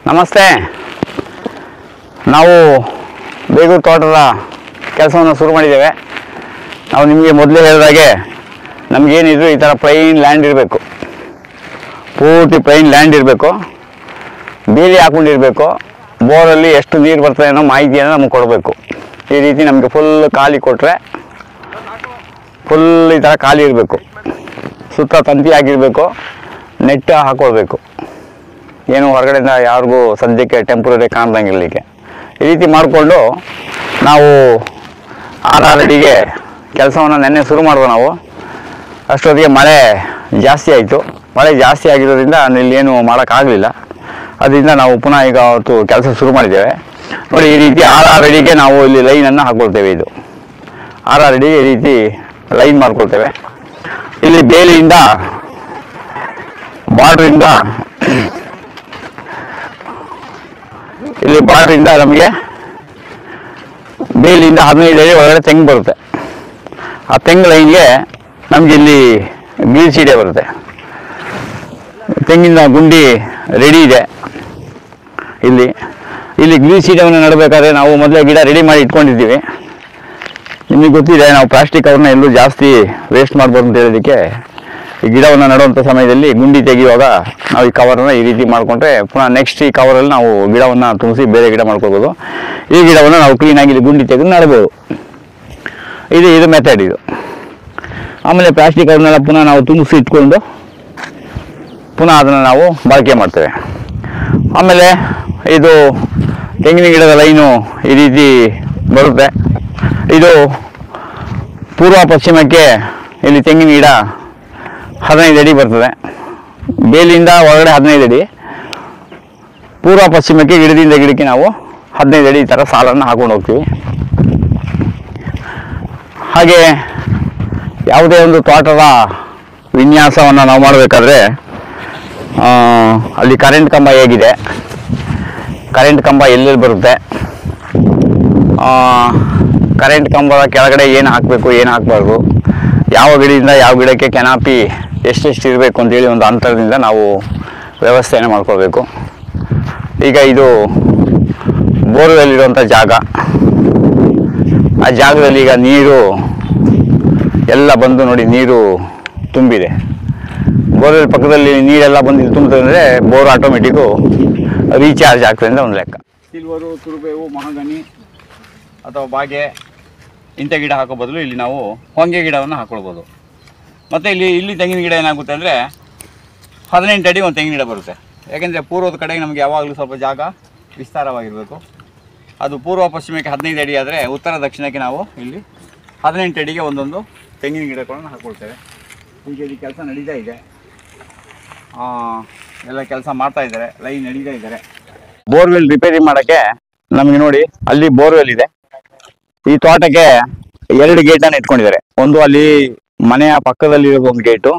ನಮಸ್ತೆ. ನಾವು ಬೇಗೂರು ತೋಟದ ಕೆಲಸವನ್ನು ಶುರು ಮಾಡಿದ್ದೇವೆ. ನಾವು ನಿಮಗೆ ಮೊದಲೇ ಹೇಳಿದಾಗೆ ನಮಗೇನಿದ್ರು ಈ ಥರ ಪ್ಲೈನ್ ಲ್ಯಾಂಡ್ ಇರಬೇಕು, ಪೂರ್ತಿ ಪ್ಲೈನ್ ಲ್ಯಾಂಡ್ ಇರಬೇಕು, ಬೇಲಿ ಹಾಕ್ಕೊಂಡಿರಬೇಕು, ಬೋರಲ್ಲಿ ಎಷ್ಟು ನೀರು ಬರ್ತದೆ ಅನ್ನೋ ಮಾಹಿತಿಯನ್ನು ನಮಗೆ ಕೊಡಬೇಕು. ಈ ರೀತಿ ನಮಗೆ ಫುಲ್ ಖಾಲಿ ಕೊಟ್ಟರೆ, ಫುಲ್ ಈ ಥರ ಖಾಲಿ ಇರಬೇಕು, ಸುತ್ತ ತಂತಿ ಹಾಕಿರಬೇಕು, ನೆಟ್ ಹಾಕ್ಕೊಳ್ಬೇಕು, ಏನು ಹೊರಗಡೆಯಿಂದ ಯಾರಿಗೂ ಸದ್ಯಕ್ಕೆ ಟೆಂಪ್ರರಿ ಕಾಣ್ದಂಗಿರಲಿಕ್ಕೆ. ಈ ರೀತಿ ಮಾಡಿಕೊಂಡು ನಾವು ಆರಡಿಗೆ ಕೆಲಸವನ್ನು ನೆನ್ನೆ ಶುರು ಮಾಡಿದ್ವು. ನಾವು ಅಷ್ಟೊತ್ತಿಗೆ ಮಳೆ ಜಾಸ್ತಿ ಆಯಿತು. ಮಳೆ ಜಾಸ್ತಿ ಆಗಿರೋದ್ರಿಂದ ಇಲ್ಲೇನು ಮಾಡೋಕ್ಕಾಗಲಿಲ್ಲ. ಅದರಿಂದ ನಾವು ಪುನಃ ಈಗ ಅವತ್ತು ಕೆಲಸ ಶುರು ಮಾಡಿದ್ದೇವೆ. ನೋಡಿ, ಈ ರೀತಿ ಆರಡಿಗೆ ನಾವು ಇಲ್ಲಿ ಲೈನನ್ನು ಹಾಕ್ಕೊಳ್ತೇವೆ. ಇದು ಆರಡಿಗೆ ಈ ರೀತಿ ಲೈನ್ ಮಾಡ್ಕೊಳ್ತೇವೆ. ಇಲ್ಲಿ ಬೇಲಿಯಿಂದ ಬಾರ್ಡ್ರಿಂದ ನಮಗೆ ಬೇಲಿಯಿಂದ 15 ಅಡಿ ಒಳಗಡೆ ತೆಂಗು ಬರುತ್ತೆ. ಆ ತೆಂಗು ಲೈನ್ಗೆ ನಮಗೆ ಇಲ್ಲಿ ಗ್ರೀನ್ ಸೀಡೆ ಬರುತ್ತೆ. ತೆಂಗಿನ ಗುಂಡಿ ರೆಡಿ ಇದೆ. ಇಲ್ಲಿ ಗ್ರೀನ್ ಸೀಡೆಯನ್ನು ನಡಬೇಕಾದ್ರೆ ನಾವು ಮೊದಲೇ ಗಿಡ ರೆಡಿ ಮಾಡಿ ಇಟ್ಕೊಂಡಿರ್ತೀವಿ. ನಿಮಗೆ ಗೊತ್ತಿದೆ, ನಾವು ಪ್ಲಾಸ್ಟಿಕ್ ಕವರ್ನ ಎಲ್ಲೂ ಜಾಸ್ತಿ ವೇಸ್ಟ್ ಮಾಡ್ಬೋದು ಅಂತ ಹೇಳೋದಕ್ಕೆ ಈ ಗಿಡವನ್ನು ನೆಡುವಂಥ ಸಮಯದಲ್ಲಿ ಗುಂಡಿ ತೆಗೆಯುವಾಗ ನಾವು ಈ ಕವರನ್ನು ಈ ರೀತಿ ಮಾಡಿಕೊಂಡ್ರೆ ಪುನಃ ನೆಕ್ಸ್ಟ್ ಈ ಕವರಲ್ಲಿ ನಾವು ಗಿಡವನ್ನು ತುಂಬಿಸಿ ಬೇರೆ ಗಿಡ ಮಾಡ್ಕೋಬೋದು. ಈ ಗಿಡವನ್ನು ನಾವು ಕ್ಲೀನಾಗಿ ಇಲ್ಲಿ ಗುಂಡಿ ತೆಗೆದು ನೆಡ್ಬೋದು. ಇದು ಮೆಥಡ್ ಇದು. ಆಮೇಲೆ ಪ್ಲಾಸ್ಟಿಕ್ ಕವರ್ನೆಲ್ಲ ಪುನಃ ನಾವು ತುಂಬಿಸಿ ಇಟ್ಕೊಂಡು ಪುನಃ ಅದನ್ನು ನಾವು ಬಳಕೆ ಮಾಡ್ತೇವೆ. ಆಮೇಲೆ ಇದು ತೆಂಗಿನ ಗಿಡದ ಲೈನು ಈ ರೀತಿ ಬರುತ್ತೆ. ಇದು ಪೂರ್ವ ಪಶ್ಚಿಮಕ್ಕೆ ಇಲ್ಲಿ ತೆಂಗಿನ ಗಿಡ 15 ಅಡಿ ಬರ್ತದೆ. ಬೇಲಿಯಿಂದ ಒಳಗಡೆ 15 ಅಡಿ, ಪೂರ್ವ ಪಶ್ಚಿಮಕ್ಕೆ ಗಿಡದಿಂದ ಗಿಡಕ್ಕೆ ನಾವು 15 ಅಡಿ ಈ ಥರ ಸಾಲನ್ನು ಹಾಕೊಂಡು ಹೋಗ್ತೀವಿ. ಹಾಗೆ ಯಾವುದೇ ಒಂದು ತೋಟದ ವಿನ್ಯಾಸವನ್ನು ನಾವು ಮಾಡಬೇಕಾದ್ರೆ ಅಲ್ಲಿ ಕರೆಂಟ್ ಕಂಬ ಹೇಗಿದೆ, ಕರೆಂಟ್ ಕಂಬ ಎಲ್ಲೆಲ್ಲಿ ಬರುತ್ತೆ, ಕರೆಂಟ್ ಕಂಬದ ಕೆಳಗಡೆ ಏನು ಹಾಕಬೇಕು, ಏನು ಹಾಕಬಾರ್ದು, ಯಾವ ಗಿಡದಿಂದ ಯಾವ ಗಿಡಕ್ಕೆ ಕೆನಾಪಿ ಎಷ್ಟೆಷ್ಟು ಇರಬೇಕು ಅಂತೇಳಿ ಒಂದು ಅಂತರದಿಂದ ನಾವು ವ್ಯವಸ್ಥೆಯನ್ನು ಮಾಡ್ಕೊಳ್ಬೇಕು. ಈಗ ಇದು ಬೋರ್ವೆಲ್ ಇರುವಂಥ ಜಾಗ. ಆ ಜಾಗದಲ್ಲಿ ಈಗ ನೀರು ಎಲ್ಲ ಬಂದು ನೋಡಿ, ನೀರು ತುಂಬಿದೆ. ಬೋರ್ವೆಲ್ ಪಕ್ಕದಲ್ಲಿ ನೀರೆಲ್ಲ ಬಂದು ಇಲ್ಲಿ ತುಂಬ್ತದೆ ಅಂದರೆ ಬೋರ್ ಆಟೋಮೆಟಿಕ್ಕು ರೀಚಾರ್ಜ್ ಆಗ್ತದೆ ಅಂತ ಒಂದು ಲೆಕ್ಕ. ಸಿಲ್ವರು, ತುರುಬೇವು, ಮಹಾಗನಿ ಅಥವಾ ಬಾಗೆ ಇಂಥ ಗಿಡ ಹಾಕೋ ಬದಲು ಇಲ್ಲಿ ನಾವು ಹೊಂಗೆ ಗಿಡವನ್ನು ಹಾಕ್ಕೊಳ್ಬೋದು. ಮತ್ತು ಇಲ್ಲಿ ತೆಂಗಿನ ಗಿಡ ಏನಾಗುತ್ತೆ ಅಂದರೆ 18 ಅಡಿ ಒಂದು ತೆಂಗಿನ ಗಿಡ ಬರುತ್ತೆ. ಯಾಕೆಂದರೆ ಪೂರ್ವದ ಕಡೆಗೆ ನಮಗೆ ಯಾವಾಗಲೂ ಸ್ವಲ್ಪ ಜಾಗ ವಿಸ್ತಾರವಾಗಿರಬೇಕು. ಅದು ಪೂರ್ವ ಪಶ್ಚಿಮಕ್ಕೆ 15 ಅಡಿ ಆದರೆ ಉತ್ತರ ದಕ್ಷಿಣಕ್ಕೆ ನಾವು ಇಲ್ಲಿ 18 ಅಡಿಗೆ ಒಂದೊಂದು ತೆಂಗಿನ ಗಿಡಗಳನ್ನು ಹಾಕ್ಕೊಳ್ತೇವೆ. ಈಗ ಇಲ್ಲಿ ಕೆಲಸ ನಡೀತಾ ಇದೆ, ಎಲ್ಲ ಕೆಲಸ ಮಾಡ್ತಾ ಇದ್ದಾರೆ, ಲೈನ್ ನಡೀತಾ ಇದ್ದಾರೆ. ಬೋರ್ವೆಲ್ ರಿಪೇರಿ ಮಾಡೋಕ್ಕೆ ನಮಗೆ ನೋಡಿ ಅಲ್ಲಿ ಬೋರ್ವೆಲ್ ಇದೆ. ಈ ತೋಟಕ್ಕೆ 2 ಗೇಟನ್ನು ಇಟ್ಕೊಂಡಿದ್ದಾರೆ. ಒಂದು ಅಲ್ಲಿ ಮನೆಯ ಪಕ್ಕದಲ್ಲಿ ಇರೋದು ಒಂದು ಗೇಟು,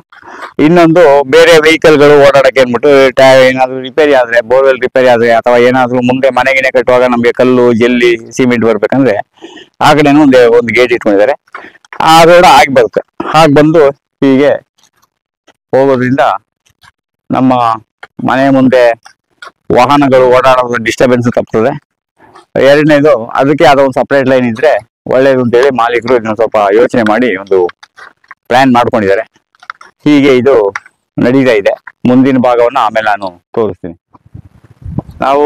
ಇನ್ನೊಂದು ಬೇರೆ ವೆಹಿಕಲ್ಗಳು ಓಡಾಡಕ್ಕೆ ಅಂದ್ಬಿಟ್ಟು ಏನಾದರೂ ರಿಪೇರಿ ಆದರೆ, ಬೋರ್ವೆಲ್ ರಿಪೇರಿ ಆದರೆ ಅಥವಾ ಏನಾದರೂ ಮುಂದೆ ಮನೆಗಿನೇ ಕಟ್ಟುವಾಗ ನಮಗೆ ಕಲ್ಲು, ಜಲ್ಲಿ, ಸಿಮೆಂಟ್ ಬರ್ಬೇಕಂದ್ರೆ ಆ ಕಡೆನೂ ಒಂದು ಗೇಟ್ ಇಟ್ಕೊಂಡಿದ್ದಾರೆ. ಆ ರೋಡ್ ಆಗಿ ಬರುತ್ತೆ. ಹಾಗೆ ಬಂದು ಹೀಗೆ ಹೋಗೋದ್ರಿಂದ ನಮ್ಮ ಮನೆ ಮುಂದೆ ವಾಹನಗಳು ಓಡಾಡೋದು ಡಿಸ್ಟರ್ಬೆನ್ಸ್ ತಪ್ತದೆ. ಎರಡನೇದು, ಅದಕ್ಕೆ ಆದ ಒಂದು ಸಪ್ರೇಟ್ ಲೈನ್ ಇದ್ರೆ ಒಳ್ಳೇದು ಅಂತೇಳಿ ಮಾಲೀಕರು ಇದನ್ನು ಸ್ವಲ್ಪ ಯೋಚನೆ ಮಾಡಿ ಒಂದು ಪ್ಲಾನ್ ಮಾಡ್ಕೊಂಡಿದ್ದಾರೆ. ಹೀಗೆ ಇದು ನಡೀತಾ ಇದೆ. ಮುಂದಿನ ಭಾಗವನ್ನು ಆಮೇಲೆ ನಾನು ತೋರಿಸ್ತೀನಿ. ನಾವು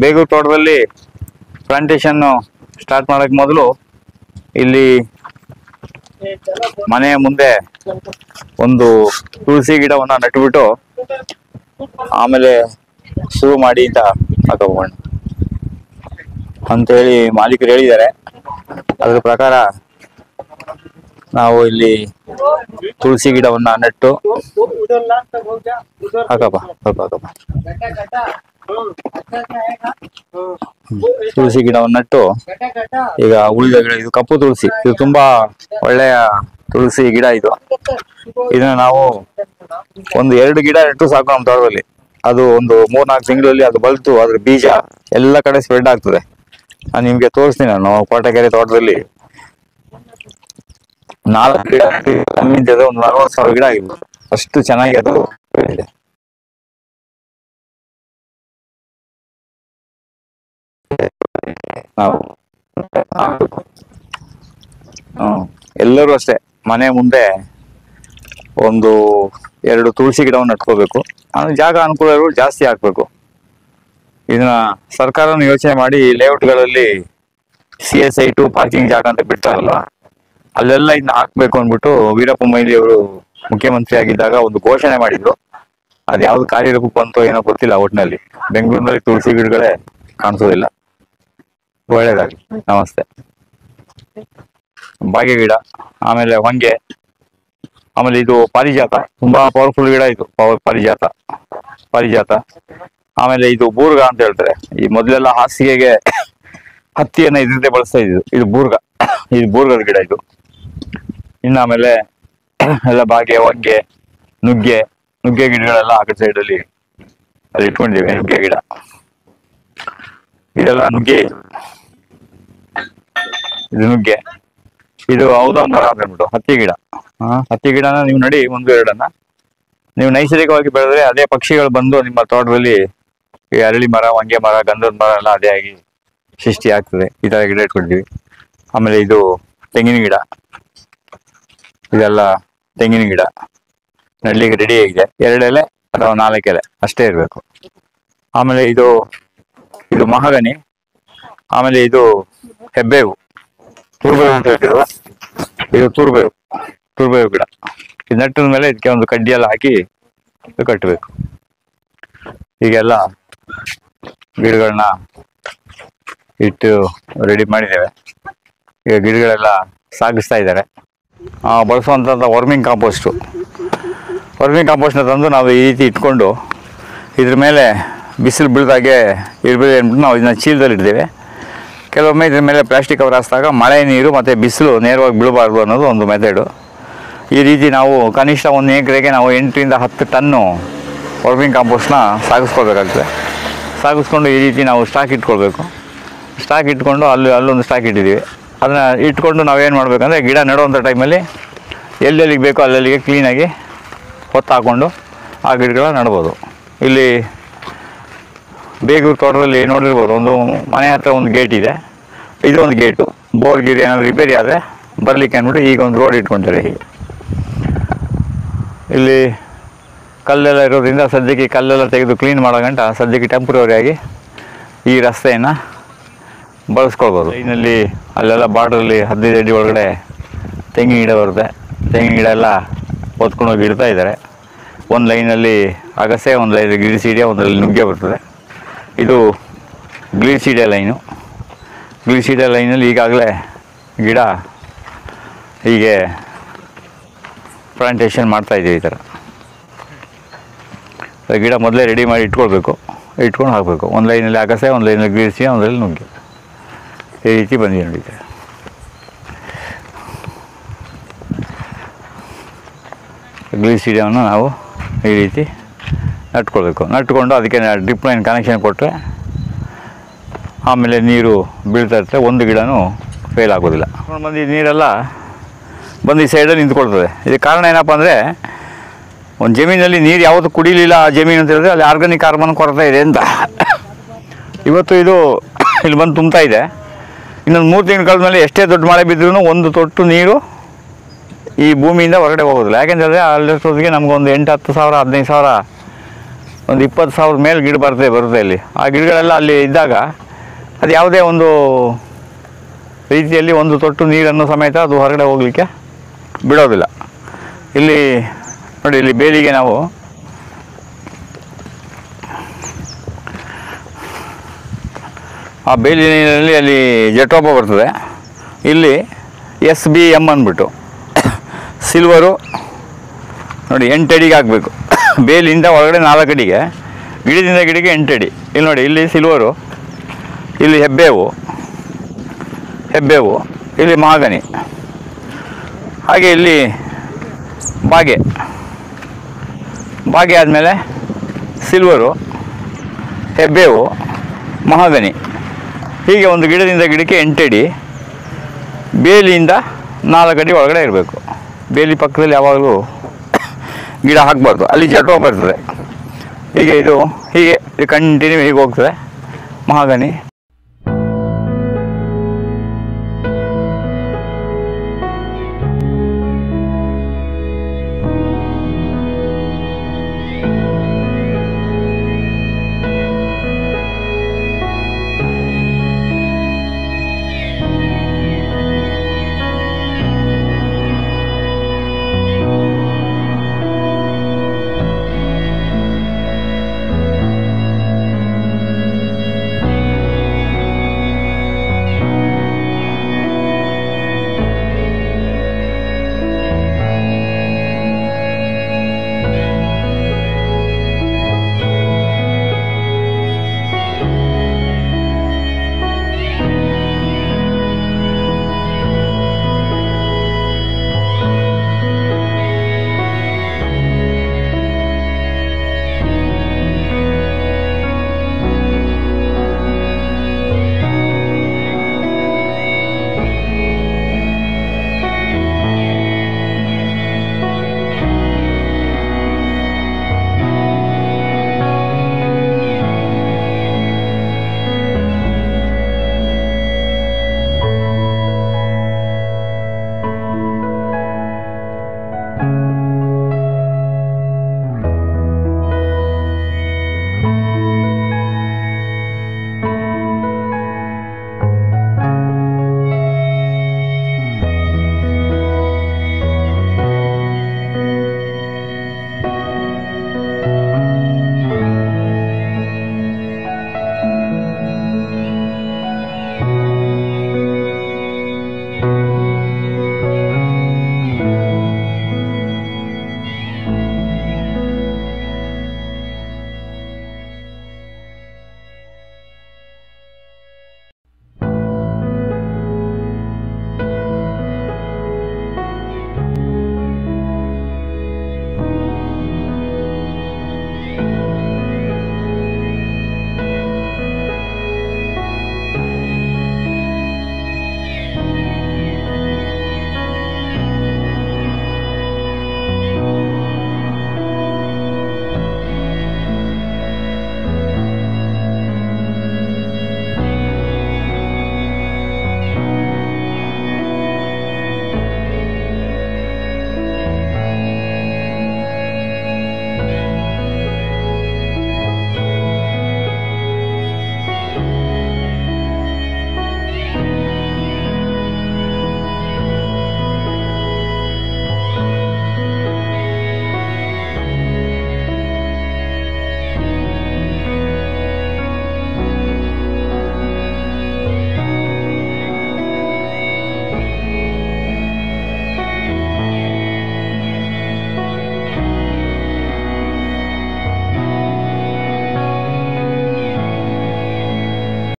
ಬೇಗೂರು ತೋಟದಲ್ಲಿ ಪ್ಲಾಂಟೇಶನ್ನು ಸ್ಟಾರ್ಟ್ ಮಾಡೋಕ್ಕೆ ಮೊದಲು ಇಲ್ಲಿ ಮನೆಯ ಮುಂದೆ ಒಂದು ತುಳಸಿ ಗಿಡವನ್ನು ನಟ್ಬಿಟ್ಟು ಆಮೇಲೆ ಶುರು ಮಾಡಿ ಅಂತ ಹಾಕೋಣ ಅಂತೇಳಿ ಮಾಲೀಕರು ಹೇಳಿದ್ದಾರೆ. ಅದರ ಪ್ರಕಾರ ನಾವು ಇಲ್ಲಿ ತುಳಸಿ ಗಿಡವನ್ನ ನೆಟ್ಟು ತುಳಸಿ ಗಿಡವನ್ನು ನೆಟ್ಟು ಈಗ ಉಳಿದ ಗಿಡ, ಇದು ಕಪ್ಪು ತುಳಸಿ, ಇದು ತುಂಬಾ ಒಳ್ಳೆಯ ತುಳಸಿ ಗಿಡ. ಇದನ್ನ ನಾವು ಒಂದು 2 ಗಿಡ ನೆಟ್ಟು ಸಾಕು ನಮ್ಮ ತೋಟದಲ್ಲಿ. ಅದು ಒಂದು 3-4 ತಿಂಗಳಲ್ಲಿ ಅದು ಬಲ್ತು ಅದ್ರ ಬೀಜ ಎಲ್ಲ ಕಡೆ ಸ್ಪ್ರೆಡ್ ಆಗ್ತದೆ. ನಾನು ನಿಮ್ಗೆ ತೋರಿಸ್ತೀನಿ. ನಾನು ಕೋಟೆಕೆರೆ ತೋಟದಲ್ಲಿ 4 ಗಿಡ ಒಂದು 40,000 ಗಿಡ ಆಗಿತ್ತು. ಅಷ್ಟು ಚೆನ್ನಾಗಿ ಅದು ಬೆಳೆದಿದೆ. ನಾವು ಎಲ್ಲರೂ ಅಷ್ಟೇ ಮನೆ ಮುಂದೆ ಒಂದು 2 ತುಳಸಿ ಗಿಡವನ್ನು ನಟ್ಕೋಬೇಕು. ಜಾಗ ಅನುಕೂಲಗಳು ಜಾಸ್ತಿ ಹಾಕ್ಬೇಕು. ಇದನ್ನ ಸರ್ಕಾರವನ್ನು ಯೋಚನೆ ಮಾಡಿ ಲೇಔಟ್ಗಳಲ್ಲಿ CS ಸೈಟು ಪಾರ್ಕಿಂಗ್ ಜಾಗ ಅಂತ ಬಿಡ್ತಾರಲ್ಲ, ಅಲ್ಲೆಲ್ಲ ಇದನ್ನ ಹಾಕ್ಬೇಕು ಅಂದ್ಬಿಟ್ಟು ವೀರಪ್ಪ ಮೊಯ್ಲಿ ಅವರು ಮುಖ್ಯಮಂತ್ರಿ ಆಗಿದ್ದಾಗ ಒಂದು ಘೋಷಣೆ ಮಾಡಿದ್ರು. ಅದು ಯಾವ್ದು ಕಾರ್ಯರೂಪಕ್ಕೆ ಬಂತೋ ಏನೋ ಗೊತ್ತಿಲ್ಲ. ಒಟ್ಟಿನಲ್ಲಿ ಬೆಂಗಳೂರಿನಲ್ಲಿ ತುಳಸಿ ಗಿಡಗಳೇ ಕಾಣಿಸೋದಿಲ್ಲ. ಒಳ್ಳೇದಾಗಿ ನಮಸ್ತೆ. ಬಾಗೆ ಗಿಡ, ಆಮೇಲೆ ಹೊಂಗೆ, ಆಮೇಲೆ ಇದು ಪಾರಿಜಾತ, ತುಂಬಾ ಪವರ್ಫುಲ್ ಗಿಡ ಇದು. ಪಾರಿಜಾತ. ಆಮೇಲೆ ಇದು ಬೂರ್ಗ ಅಂತ ಹೇಳ್ತಾರೆ. ಈ ಮೊದಲೆಲ್ಲ ಹಾಸಿಗೆಗೆ ಹತ್ತಿಯನ್ನ ಇದ್ರದ್ದೇ ಬಳಸ್ತಾ ಇದ್ದು. ಇದು ಬೂರ್ಗದ ಗಿಡ ಇದು. ಇನ್ನು ಆಮೇಲೆ ಎಲ್ಲ ಬಾಗೆ, ಹೊಂಗೆ, ನುಗ್ಗೆ ಗಿಡಗಳೆಲ್ಲ ಆ ಕಡೆ ಸೈಡಲ್ಲಿ ಅಲ್ಲಿ ಇಟ್ಕೊಂಡಿದ್ದೀವಿ. ನುಗ್ಗೆ ಗಿಡ ಇದೆಲ್ಲ ನುಗ್ಗೆ. ಇದು ನುಗ್ಗೆ. ಇದು ಔದಂಬರ ಅಂತ ಹೇಳ್ಬಿಟ್ಟು ಹತ್ತಿ ಗಿಡ. ಹತ್ತಿ ಗಿಡನ ನೀವು ನಡಿ 1-2 ನೀವು ನೈಸರ್ಗಿಕವಾಗಿ ಬೆಳೆದ್ರೆ ಅದೇ ಪಕ್ಷಿಗಳು ಬಂದು ನಿಮ್ಮ ತೋಟದಲ್ಲಿ ಈ ಅರಳಿ ಮರ, ಹೊಂಗೆ ಮರ, ಗಂಧದ ಮರ ಎಲ್ಲ ಅದೇ ಆಗಿ ಸೃಷ್ಟಿ ಆಗ್ತದೆ. ಈ ತರ ಗಿಡ ಇಟ್ಕೊಂಡಿದ್ದೀವಿ. ಆಮೇಲೆ ಇದು ತೆಂಗಿನ ಗಿಡ. ಇದೆಲ್ಲ ತೆಂಗಿನ ಗಿಡ ನಡ್ಲಿಕ್ಕೆ ರೆಡಿ ಆಗಿದೆ. 2 ಎಲೆ ಅಥವಾ 4 ಎಲೆ ಅಷ್ಟೇ ಇರಬೇಕು. ಆಮೇಲೆ ಇದು ಮಹಾಗನಿ. ಆಮೇಲೆ ಇದು ಹೆಬ್ಬೇವು, ತುರ್ಬೇವು ಅಂತ ಹೇಳ್ತಿರಲ್ಲ, ಇದು ತುರ್ಬೇವು ಗಿಡ. ಇದು ನೆಟ್ಟದ ಮೇಲೆ ಇದಕ್ಕೆ ಒಂದು ಕಡ್ಡಿ ಎಲ್ಲ ಹಾಕಿ ಕಟ್ಟಬೇಕು. ಹೀಗೆಲ್ಲ ಗಿಡಗಳನ್ನ ಇಟ್ಟು ರೆಡಿ ಮಾಡಿದ್ದೇವೆ. ಈಗ ಗಿಡಗಳೆಲ್ಲ ಸಾಗಿಸ್ತಾ ಇದ್ದಾರೆ. ಬಳಸುವಂಥದ್ದು ವರ್ಮಿಂಗ್ ಕಾಂಪೋಸ್ಟ್ನ ತಂದು ನಾವು ಈ ರೀತಿ ಇಟ್ಕೊಂಡು ಇದ್ರ ಮೇಲೆ ಬಿಸಿಲು ಬೀಳ್ದಾಗೆ ಇರ್ಬೋದು ಅಂದ್ಬಿಟ್ಟು ನಾವು ಇದನ್ನ ಚೀಲದಲ್ಲಿ ಇಡ್ತೇವೆ. ಕೆಲವೊಮ್ಮೆ ಇದ್ರ ಮೇಲೆ ಪ್ಲಾಸ್ಟಿಕ್ ಕವರ್ ಹಾಸಿದಾಗ ಮಳೆ ನೀರು ಮತ್ತು ಬಿಸಿಲು ನೇರವಾಗಿ ಬೀಳಬಾರ್ದು ಅನ್ನೋದು ಒಂದು ಮೆಥಡು. ಈ ರೀತಿ ನಾವು ಕನಿಷ್ಠ 1 ಎಕರೆಗೆ ನಾವು 8ರಿಂದ 10 ಟನ್ನು ವರ್ಮಿಂಗ್ ಕಾಂಪೋಸ್ಟ್ನ ಸಾಗಿಸ್ಕೊಳ್ಬೇಕಾಗ್ತದೆ. ಸಾಗಿಸ್ಕೊಂಡು ಈ ರೀತಿ ನಾವು ಸ್ಟಾಕ್ ಇಟ್ಕೊಂಡು ಅಲ್ಲೊಂದು ಸ್ಟಾಕ್ ಇಟ್ಟಿದ್ದೀವಿ. ಅದನ್ನ ಇಟ್ಕೊಂಡು ನಾವೇನು ಮಾಡಬೇಕಂದ್ರೆ ಗಿಡ ನೆಡುವಂಥ ಟೈಮಲ್ಲಿ ಎಲ್ಲೆಲ್ಲಿಗೆ ಬೇಕೋ ಅಲ್ಲೆಲ್ಲಿಗೆ ಕ್ಲೀನಾಗಿ ಹೊತ್ತಾಕೊಂಡು ಆ ಗಿಡಗಳನ್ನ ನೆಡ್ಬೋದು. ಇಲ್ಲಿ ಬೇಗೂರು ತೋಟದಲ್ಲಿ ನೋಡಿರ್ಬೋದು, ಒಂದು ಮನೆ ಹತ್ರ ಒಂದು ಗೇಟ್ ಇದೆ. ಇದು ಒಂದು ಗೇಟು. ಬೋರ್ ಗಿರಿ ಏನಾದ್ರು ರಿಪೇರಿ ಆದರೆ ಬರಲಿಕ್ಕೆ ಅಂದ್ಬಿಟ್ಟು ಈಗ ಒಂದು ರೋಡ್ ಇಟ್ಕೊಳ್ತಾರೆ. ಹೀಗೆ ಇಲ್ಲಿ ಕಲ್ಲೆಲ್ಲ ಇರೋದ್ರಿಂದ ಸದ್ಯಕ್ಕೆ ಕಲ್ಲೆಲ್ಲ ತೆಗೆದು ಕ್ಲೀನ್ ಮಾಡೋ ಗಂಟ ಸದ್ಯಕ್ಕೆ ಟೆಂಪ್ರವರಿಯಾಗಿ ಈ ರಸ್ತೆಯನ್ನು ಬಳಸ್ಕೊಳ್ಬೋದು. ಲೈನಲ್ಲಿ ಅಲ್ಲೆಲ್ಲ ಬಾರ್ಡ್ರಲ್ಲಿ 15 ಅಡಿ ಒಳಗಡೆ ತೆಂಗಿನ ಗಿಡ ಬರುತ್ತೆ. ತೆಂಗಿನ ಗಿಡ ಎಲ್ಲ ಹೊತ್ಕೊಂಡು ಹೋಗಿ ಇಡ್ತಾ ಇದ್ದಾರೆ. ಒಂದು ಲೈನಲ್ಲಿ ಅಗಸೆ, ಒಂದು ಲೈನ್ ಗ್ರೀಸಿಡಿಯ, ಒಂದರಲ್ಲಿ ನುಗ್ಗೆ ಬರ್ತದೆ. ಇದು ಗ್ರೀಸಿಡಿಯ ಲೈನಲ್ಲಿ ಈಗಾಗಲೇ ಗಿಡ ಹೀಗೆ ಪ್ಲಾಂಟೇಶನ್ ಮಾಡ್ತಾಯಿದ್ದೀವಿ. ಈ ಥರ ಗಿಡ ಮೊದಲೇ ರೆಡಿ ಮಾಡಿ ಇಟ್ಕೊಂಡು ಹಾಕಬೇಕು. ಒಂದು ಲೈನಲ್ಲಿ ಅಗಸೆ, ಒಂದು ಲೈನಲ್ಲಿ ಗ್ರೀಸಿಡಿಯ, ಒಂದರಲ್ಲಿ ನುಗ್ಗೆ. ಈ ರೀತಿ ಬಂದಿದೆ ನೋಡಿ. ಗ್ರೀಸಿಡಿಯವನ್ನು ನಾವು ಈ ರೀತಿ ನಟ್ಕೊಂಡು ಅದಕ್ಕೆ ಡ್ರಿಪ್ ಲೈನ್ ಕನೆಕ್ಷನ್ ಕೊಟ್ಟರೆ ಆಮೇಲೆ ನೀರು ಬೀಳ್ತಾ ಇರ್ತದೆ. ಒಂದು ಗಿಡನೂ ಫೇಲ್ ಆಗೋದಿಲ್ಲ. ಬಂದು ನೀರೆಲ್ಲ ಬಂದು ಈ ಸೈಡಲ್ಲಿ ನಿಂತ್ಕೊಳ್ತದೆ. ಇದಕ್ಕೆ ಕಾರಣ ಏನಪ್ಪ ಅಂದರೆ, ಒಂದು ಜಮೀನಲ್ಲಿ ನೀರು ಯಾವುದು ಕುಡಿಲಿಲ್ಲ ಆ ಜಮೀನು ಅಂತ ಹೇಳಿದ್ರೆ ಅಲ್ಲಿ ಆರ್ಗಾನಿಕ್ ಕಾರ್ಬನ್ ಕೊರತೆ ಇದೆ ಅಂತ. ಇವತ್ತು ಇದು ಇಲ್ಲಿ ಬಂದು ತುಂಬ್ತಾ ಇದೆ. ಇನ್ನೊಂದು 3 ತಿಂಗಳ ಕಳೆದ ಮೇಲೆ ಎಷ್ಟೇ ದೊಡ್ಡ ಮಳೆ ಬಿದ್ದರೂ ಒಂದು ತೊಟ್ಟು ನೀರು ಈ ಭೂಮಿಯಿಂದ ಹೊರಗಡೆ ಹೋಗೋದಿಲ್ಲ. ಯಾಕೆಂತಂದರೆ ಅಲ್ಲಿಗೆ ನಮಗೊಂದು 8-10 ಸಾವಿರ 15 ಸಾವಿರ ಒಂದು 20 ಸಾವಿರದ ಮೇಲೆ ಗಿಡ ಬರುತ್ತೆ ಇಲ್ಲಿ. ಆ ಗಿಡಗಳೆಲ್ಲ ಅಲ್ಲಿ ಇದ್ದಾಗ ಅದು ಯಾವುದೇ ಒಂದು ರೀತಿಯಲ್ಲಿ ಒಂದು ತೊಟ್ಟು ನೀರನ್ನು ಸಮೇತ ಅದು ಹೊರಗಡೆ ಹೋಗಲಿಕ್ಕೆ ಬಿಡೋದಿಲ್ಲ. ಇಲ್ಲಿ ನೋಡಿ, ಇಲ್ಲಿ ಬೇಲಿಗೆ ನಾವು ಆ ಬೇಲಿ ನೀರಿನಲ್ಲಿ ಅಲ್ಲಿ ಜಟೋಪ ಬರ್ತದೆ. ಇಲ್ಲಿ SBM ಅಂದ್ಬಿಟ್ಟು ಸಿಲ್ವರು ನೋಡಿ 8 ಅಡಿಗೆ ಹಾಕಬೇಕು. ಬೇಲಿಯಿಂದ ಒಳಗಡೆ 4 ಅಡಿಗೆ, ಗಿಡದಿಂದ ಗಿಡಕ್ಕೆ 8 ಅಡಿ. ಇಲ್ಲಿ ನೋಡಿ, ಇಲ್ಲಿ ಸಿಲ್ವರು, ಇಲ್ಲಿ ಹೆಬ್ಬೇವು, ಇಲ್ಲಿ ಮಹಾಗನಿ, ಹಾಗೆ ಇಲ್ಲಿ ಬಾಗೆ ಆದಮೇಲೆ ಸಿಲ್ವರು, ಹೆಬ್ಬೇವು, ಮಹಾಗನಿ. ಹೀಗೆ ಒಂದು ಗಿಡದಿಂದ ಗಿಡಕ್ಕೆ 8 ಅಡಿ, ಬೇಲಿಯಿಂದ 4 ಅಡಿ ಒಳಗಡೆ ಇರಬೇಕು. ಬೇಲಿ ಪಕ್ಕದಲ್ಲಿ ಯಾವಾಗಲೂ ಗಿಡ ಹಾಕಬಾರ್ದು, ಅಲ್ಲಿ ಜಟೋ ಬರ್ತದೆ. ಹೀಗೆ ಇದು ಕಂಟಿನ್ಯೂ ಹೀಗೆ ಹೋಗ್ತದೆ. ಮಹಾಗನಿ,